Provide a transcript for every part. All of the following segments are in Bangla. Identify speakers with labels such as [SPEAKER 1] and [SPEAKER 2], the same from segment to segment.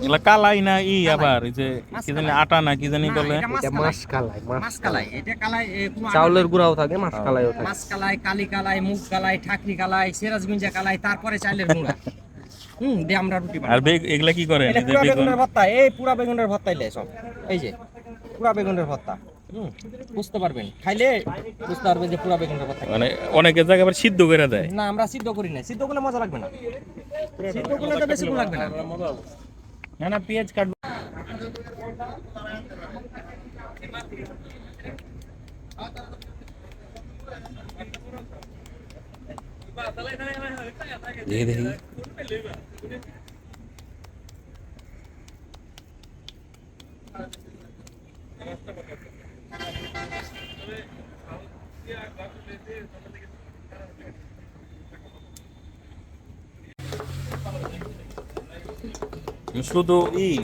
[SPEAKER 1] এগুলা কালাই না আবার এই যে কি জানি আটা না কি জানি বলে,
[SPEAKER 2] এটা মাছ কালাই,
[SPEAKER 3] মাছ কালাই, এটা কালাই
[SPEAKER 2] চাউলের গুঁড়াও থাকে, মাছ কালাইও থাকে।
[SPEAKER 3] মাছ কালাই, কালি কালাই, মুগ কালাই, ঠাকরি কালাই, সিরাজগঞ্জা কালাই, তারপরে চাইলের গুঁড়া। দিয়ে আমরা রুটি
[SPEAKER 1] আর
[SPEAKER 3] বানাই।
[SPEAKER 1] এগুলা কি করেন?
[SPEAKER 3] এটা
[SPEAKER 1] এই যে
[SPEAKER 3] পুরা
[SPEAKER 1] বেগুন
[SPEAKER 3] বেগুনের ভর্তা, এই পুরা বেগুনের ভর্তাই লে সব। এই যে পুরা বেগুনের ভর্তা, বুঝতে পারবেন, খাইলে বুঝতে পারবেন যে পুরা বেগুনের ভর্তা।
[SPEAKER 1] মানে অনেকের জায়গায় আবার সিদ্ধ করে দেয়।
[SPEAKER 3] না, আমরা সিদ্ধ করি না, সিদ্ধ করলে মজা লাগবে না, সিদ্ধ করলে তো বেশি লাগবে না।
[SPEAKER 1] না না, পেঁয়াজ কাটবো। দেখি দেখি শুধু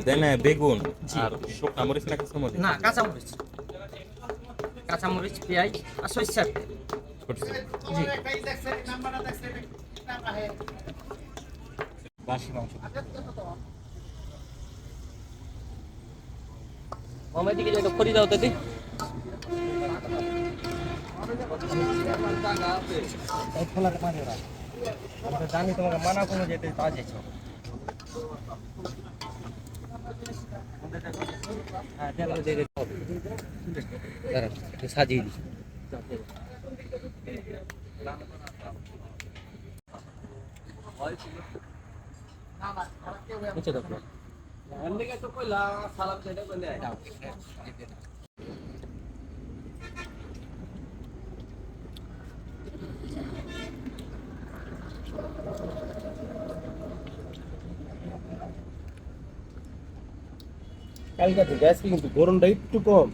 [SPEAKER 1] তাই না, বেগুন আর শুকনা মরিচ না কাঁচা মরিচ?
[SPEAKER 3] না, কাঁচামরিচ, কাঁচামরিচ, পেঁয়াজ আর সরিষার তেল। জি, বাসি মাংস। মামার দিকে যাই তো খড়ি দাও তো দি। জানি তোমাকে মানা কোনো যেতে তা যাইছ। হ্যাঁ, সাজিয়ে দিই। নিচে দেখো
[SPEAKER 2] কালকে থেকে আজকে কিন্তু গরমটা একটু কম।